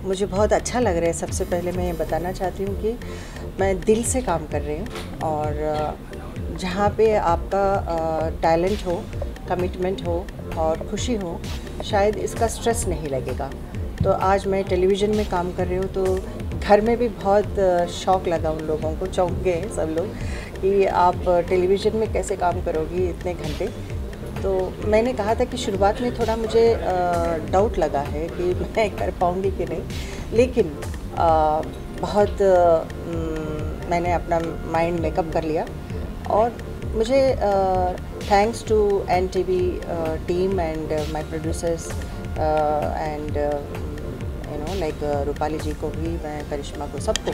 मुझे बहुत अच्छा लग रहा है। सबसे पहले मैं ये बताना चाहती हूँ कि मैं दिल से काम कर रही हूँ और जहाँ पे आपका टैलेंट हो, कमिटमेंट हो और खुशी हो, शायद इसका स्ट्रेस नहीं लगेगा। तो आज मैं टेलीविज़न में काम कर रही हूँ, तो घर में भी बहुत शौक़ लगा, उन लोगों को चौंक गए सब लोग कि आप टेलीविज़न में कैसे काम करोगी इतने घंटे। तो मैंने कहा था कि शुरुआत में थोड़ा मुझे डाउट लगा है कि मैं कर पाऊँगी कि नहीं, लेकिन बहुत मैंने अपना माइंड मेकअप कर लिया और मुझे thanks to NTV team and my producers and like Rupali ji को भी, मैं करिश्मा को, सबको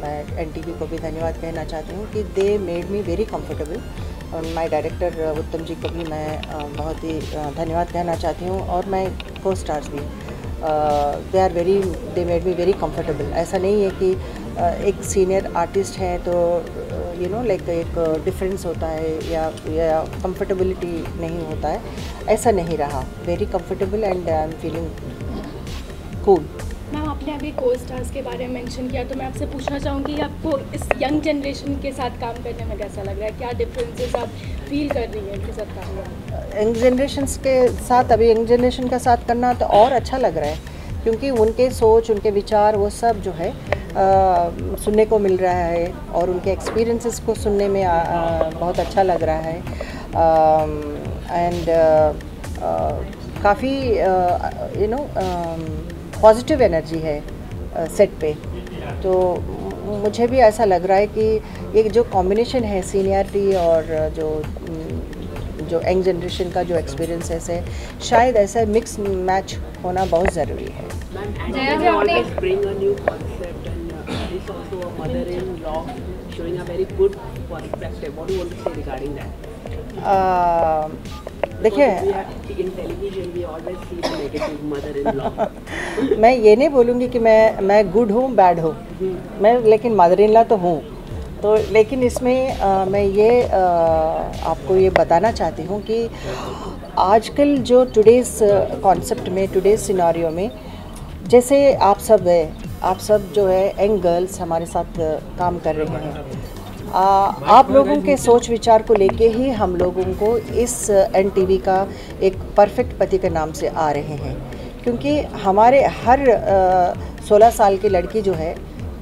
मैं NTV को भी धन्यवाद कहना चाहती हूँ कि they made me very comfortable. और माय डायरेक्टर उत्तम जी को भी मैं बहुत ही धन्यवाद कहना चाहती हूँ, और मैं को स्टार्स भी they made me very comfortable. ऐसा नहीं है कि एक सीनियर आर्टिस्ट हैं तो लाइक एक डिफरेंस होता है या कंफर्टेबिलिटी नहीं होता है, ऐसा नहीं रहा। Very comfortable and I am feeling cool. Ma'am, आपने अभी को स्टार्स के बारे में मेंशन किया, तो मैं आपसे पूछना चाहूँगी कि आपको इस यंग जनरेशन के साथ काम करने में कैसा लग रहा है? क्या डिफरेंसेस आप फील कर रही हैं इनके साथ काम करने? यंग जनरेशन के साथ करना तो और अच्छा लग रहा है, क्योंकि उनके सोच, उनके विचार, वो सब जो है सुनने को मिल रहा है और उनके एक्सपीरियंसेस को सुनने में बहुत अच्छा लग रहा है। एंड काफ़ी पॉजिटिव एनर्जी है सेट पे। तो मुझे भी ऐसा लग रहा है कि ये जो कॉम्बिनेशन है सीनियरिटी और जो यंग जनरेशन का जो एक्सपीरियंस है, शायद ऐसा मिक्स मैच होना बहुत ज़रूरी है। देखिए, मैं ये नहीं बोलूँगी कि मैं गुड हूँ, बैड हूँ, मैं लेकिन मदर इन लॉ तो हूँ। तो लेकिन इसमें मैं ये आपको ये बताना चाहती हूँ कि आजकल जो टुडेज़ कॉन्सेप्ट में, टुडेज़ सिनारियो में, जैसे आप सब जो है यंग गर्ल्स हमारे साथ काम कर रहे हैं, आप लोगों के सोच विचार को लेके ही हम लोगों को इस NTV का एक परफेक्ट पति के नाम से आ रहे हैं। क्योंकि हमारे हर 16 साल की लड़की जो है,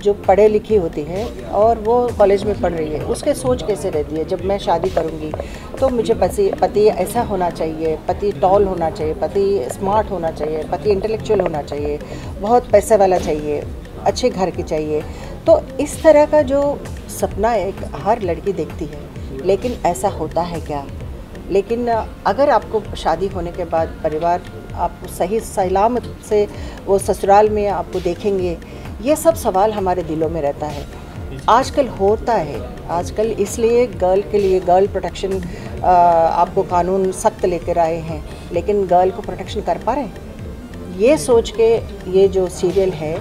जो पढ़े लिखी होती है और वो कॉलेज में पढ़ रही है, उसके सोच कैसे रहती है, जब मैं शादी करूँगी तो मुझे पति ऐसा होना चाहिए, पति टॉल होना चाहिए, पति स्मार्ट होना चाहिए, पति इंटेलेक्चुअल होना चाहिए, बहुत पैसे वाला चाहिए, अच्छे घर की चाहिए। तो इस तरह का जो सपना एक हर लड़की देखती है, लेकिन ऐसा होता है क्या? लेकिन अगर आपको शादी होने के बाद परिवार आपको सही सलामत से वो ससुराल में आपको देखेंगे, ये सब सवाल हमारे दिलों में रहता है। आजकल होता है, आजकल इसलिए गर्ल के लिए गर्ल प्रोटेक्शन आपको कानून सख्त लेकर आए हैं, लेकिन गर्ल को प्रोटेक्शन कर पा रहे हैं? ये सोच के ये जो सीरियल है,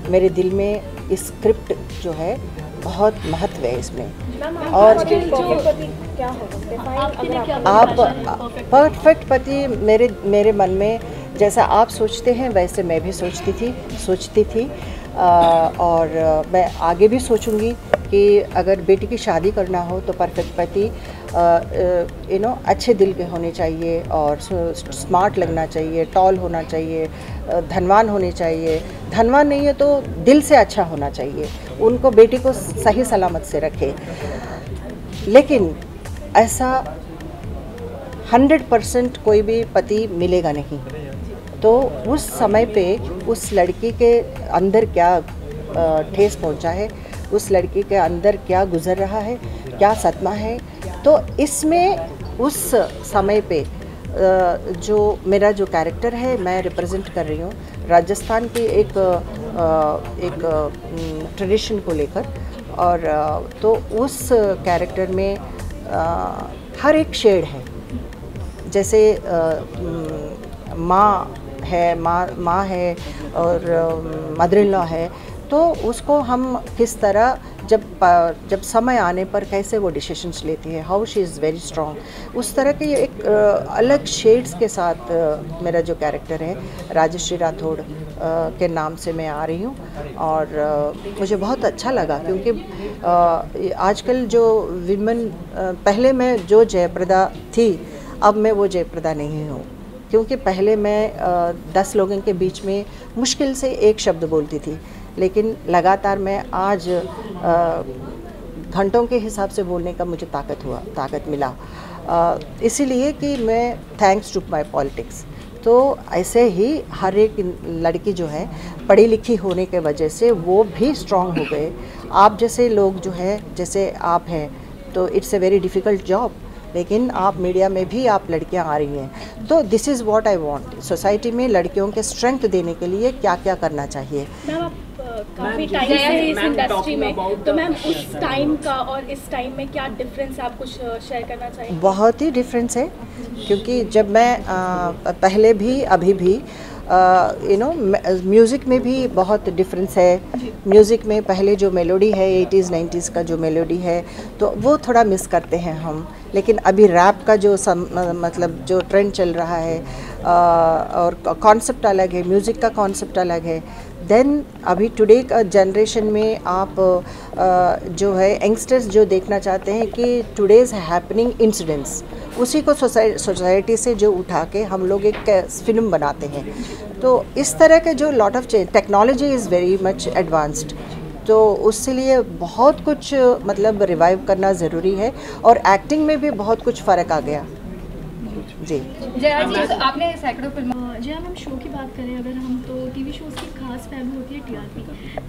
मेरे दिल में इस स्क्रिप्ट जो है बहुत महत्व है इसमें। और आप परफेक्ट पति मेरे मन में जैसा आप सोचते हैं वैसे मैं भी सोचती थी और मैं आगे भी सोचूंगी कि अगर बेटी की शादी करना हो तो परफेक्ट पति अच्छे दिल के होने चाहिए और स्मार्ट लगना चाहिए, टॉल होना चाहिए, धनवान होने चाहिए। धनवान नहीं है तो दिल से अच्छा होना चाहिए, उनको बेटी को सही सलामत से रखे। लेकिन ऐसा 100% कोई भी पति मिलेगा नहीं। तो उस समय पे उस लड़की के अंदर क्या ठेस पहुंचा है, उस लड़की के अंदर क्या गुजर रहा है, क्या सदमा है, तो इसमें उस समय पे जो मेरा जो कैरेक्टर है, मैं रिप्रेजेंट कर रही हूँ राजस्थान की एक ट्रेडिशन को लेकर। और तो उस कैरेक्टर में हर एक शेड है। जैसे माँ है और मदर इन लॉ है, तो उसको हम किस तरह जब समय आने पर कैसे वो डिसीजंस लेती है, how she is very strong, उस तरह के एक अलग शेड्स के साथ मेरा जो कैरेक्टर है राजश्री राठौड़ के नाम से मैं आ रही हूँ। और मुझे बहुत अच्छा लगा क्योंकि आजकल जो विमेन, पहले मैं जो जयप्रदा थी अब मैं वो जयप्रदा नहीं हूँ, क्योंकि पहले मैं 10 लोगों के बीच में मुश्किल से एक शब्द बोलती थी, लेकिन लगातार मैं आज घंटों के हिसाब से बोलने का मुझे ताकत मिला, इसीलिए कि मैं थैंक्स टू माय पॉलिटिक्स। तो ऐसे ही हर एक लड़की जो है पढ़ी लिखी होने के वजह से वो भी स्ट्रांग हो गए। आप जैसे लोग जो है, जैसे आप हैं, तो it's a very difficult job, लेकिन आप मीडिया में भी आप लड़कियां आ रही हैं। तो this is what I want, society में लड़कियों के स्ट्रेंथ देने के लिए क्या क्या करना चाहिए। मैम आप काफ़ी टाइम से इस इंडस्ट्री में, तो मैम उस टाइम का और इस टाइम में क्या डिफरेंस आप कुछ शेयर करना चाहिए? बहुत ही डिफरेंस है, क्योंकि जब मैं पहले भी अभी भी म्यूज़िक में भी बहुत डिफरेंस है। म्यूज़िक में पहले जो मेलोडी है 80s 90s का जो मेलोडी है तो वो थोड़ा मिस करते हैं हम, लेकिन अभी रैप का जो मतलब जो ट्रेंड चल रहा है और कॉन्सेप्ट अलग है, म्यूज़िक का कॉन्सेप्ट अलग है। देन अभी टुडे का जनरेशन में आप जो है यंगस्टर्स जो देखना चाहते हैं कि टुडेज़ हैपनिंग इंसिडेंट्स, उसी को सोसाइटी से जो उठा के हम लोग एक फिल्म बनाते हैं। तो इस तरह के जो lot of technology is very much advanced, तो उसके लिए बहुत कुछ मतलब रिवाइव करना ज़रूरी है, और एक्टिंग में भी बहुत कुछ फ़र्क आ गया। जी जया जी, आपने सैकड़ों फिल्मों, जया मैम शो की बात करें अगर हम, तो टीवी शोज़ की खास पहलू होती है टीआरपी,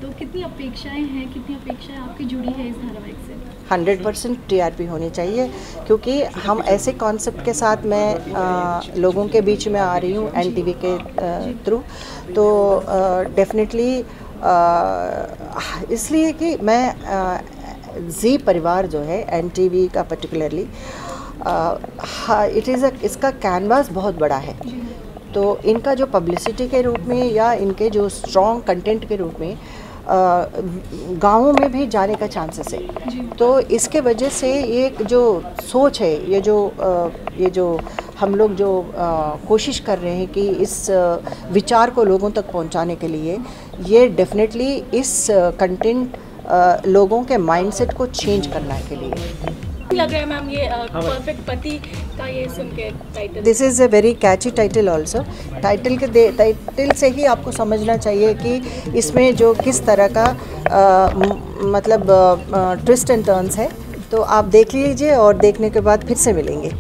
तो कितनी अपेक्षाएं हैं, कितनी अपेक्षाएं आपकी जुड़ी है इस धारावाहिक से? 100% टीआरपी होनी चाहिए, क्योंकि हम ऐसे कॉन्सेप्ट के साथ मैं लोगों के बीच में आ रही हूँ एनटीवी के थ्रू, तो डेफिनेटली इसलिए कि मैं जी परिवार जो है एनटीवी का पर्टिकुलरली इसका कैनवास बहुत बड़ा है, तो इनका जो पब्लिसिटी के रूप में या इनके जो स्ट्रॉन्ग कंटेंट के रूप में गाँवों में भी जाने का चांसेस है। तो इसके वजह से ये जो सोच है, ये जो हम लोग जो कोशिश कर रहे हैं कि इस विचार को लोगों तक पहुंचाने के लिए, ये डेफिनेटली इस कंटेंट लोगों के माइंडसेट को चेंज करने के लिए लग रहा है मैम ये परफेक्ट पति का ये सुन के title, this is a very catchy title also. Title से ही आपको समझना चाहिए कि इसमें जो किस तरह का मतलब ट्विस्ट एंड टर्न्स है, तो आप देख लीजिए और देखने के बाद फिर से मिलेंगे।